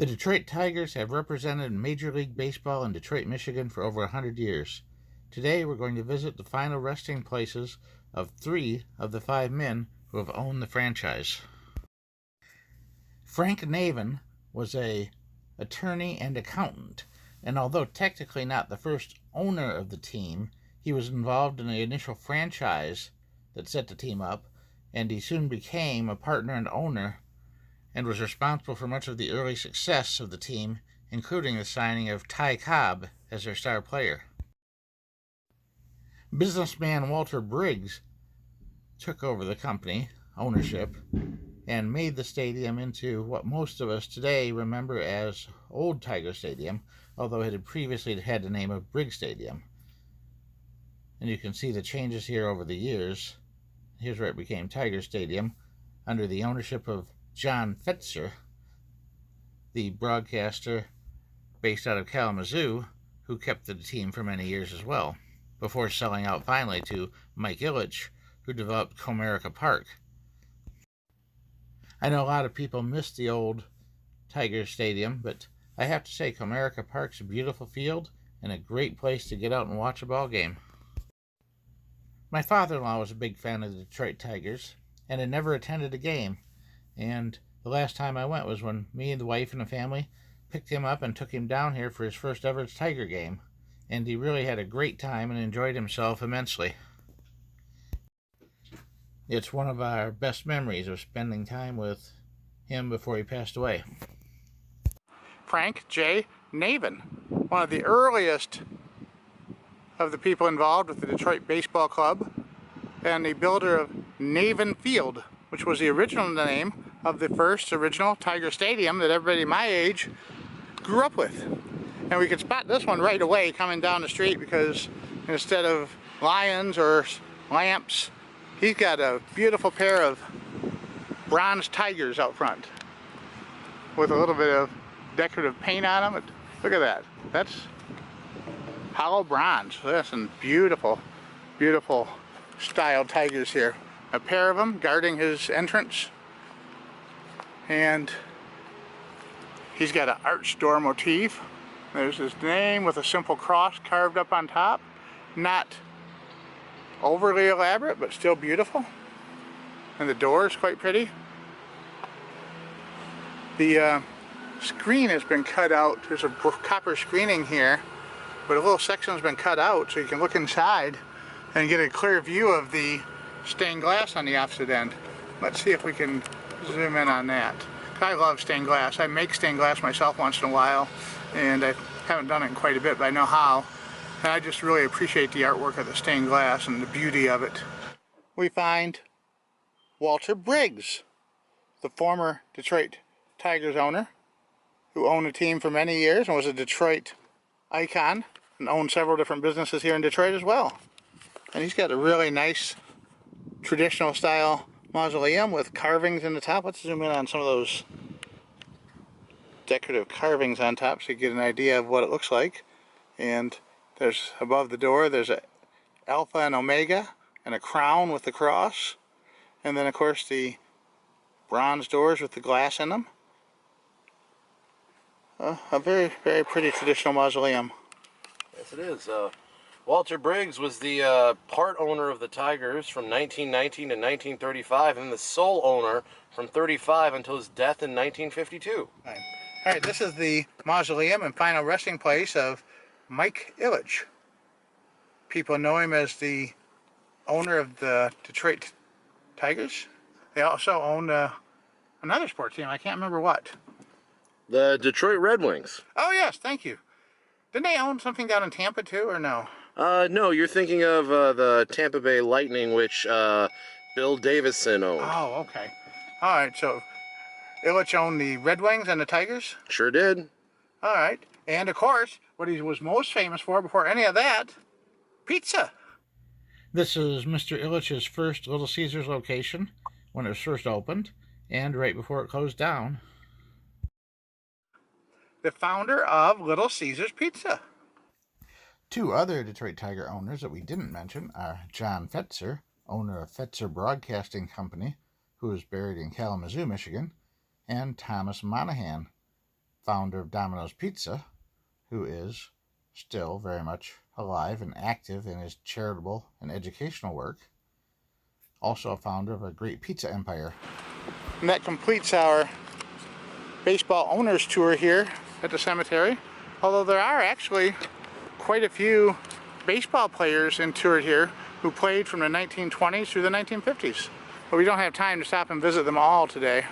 The Detroit Tigers have represented Major League Baseball in Detroit, Michigan for over 100 years. Today we're going to visit the final resting places of 3 of the 5 men who have owned the franchise. Frank Navin was an attorney and accountant, and although technically not the first owner of the team, he was involved in the initial franchise that set the team up, and he soon became a partner and owner and was responsible for much of the early success of the team, including the signing of Ty Cobb as their star player. Businessman Walter Briggs took over the company ownership and made the stadium into what most of us today remember as Old Tiger Stadium, although it had previously had the name of Briggs Stadium. And you can see the changes here over the years. Here's where it became Tiger Stadium under the ownership of John Fetzer, the broadcaster based out of Kalamazoo, who kept the team for many years as well, before selling out finally to Mike Ilitch, who developed Comerica Park. I know a lot of people miss the old Tiger Stadium, but I have to say Comerica Park's a beautiful field and a great place to get out and watch a ball game. My father-in-law was a big fan of the Detroit Tigers and had never attended a game, and the last time I went was when me and the wife and the family picked him up and took him down here for his first ever Tiger game, and he really had a great time and enjoyed himself immensely. It's one of our best memories of spending time with him before he passed away. Frank J Navin, one of the earliest of the people involved with the Detroit Baseball Club, and the builder of Navin Field, which was the original name of the first original Tiger Stadium that everybody my age grew up with. And we could spot this one right away coming down the street because instead of lions or lamps, he's got a beautiful pair of bronze tigers out front with a little bit of decorative paint on them. Look at that. That's hollow bronze. That's some beautiful, beautiful style tigers here. A pair of them guarding his entrance, and he's got an arched door motif. There's his name with a simple cross carved up on top. Not overly elaborate, but still beautiful. And the door is quite pretty. The screen has been cut out. There's a copper screening here, but a little section has been cut out so you can look inside and get a clear view of the stained glass on the opposite end. Let's see if we can zoom in on that. I love stained glass. I make stained glass myself once in a while, and I haven't done it in quite a bit, but I know how. And I just really appreciate the artwork of the stained glass and the beauty of it. We find Walter Briggs, the former Detroit Tigers owner, who owned the team for many years and was a Detroit icon and owned several different businesses here in Detroit as well. And he's got a really nice traditional style mausoleum with carvings in the top. Let's zoom in on some of those decorative carvings on top so you get an idea of what it looks like. And there's above the door, there's a Alpha and Omega and a crown with the cross. And then of course the bronze doors with the glass in them. A very, very pretty traditional mausoleum. Yes, it is. Walter Briggs was the part owner of the Tigers from 1919 to 1935, and the sole owner from 35 until his death in 1952. All right, this is the mausoleum and final resting place of Mike Ilitch. People know him as the owner of the Detroit Tigers. They also own another sports team. I can't remember what. The Detroit Red Wings. Oh yes, thank you. Didn't they own something down in Tampa too, or no? No, you're thinking of the Tampa Bay Lightning, which Bill Davison owned. Oh, okay. All right, so Ilitch owned the Red Wings and the Tigers? Sure did. All right. And of course, what he was most famous for before any of that, pizza. This is Mr. Ilitch's first Little Caesars location when it was first opened and right before it closed down. The founder of Little Caesars Pizza. 2 other Detroit Tiger owners that we didn't mention are John Fetzer, owner of Fetzer Broadcasting Company, who is buried in Kalamazoo, Michigan, and Thomas Monahan, founder of Domino's Pizza, who is still very much alive and active in his charitable and educational work. Also a founder of a great pizza empire. And that completes our baseball owners tour here at the cemetery. Although there are actually quite a few baseball players interred here who played from the 1920s through the 1950s. But we don't have time to stop and visit them all today.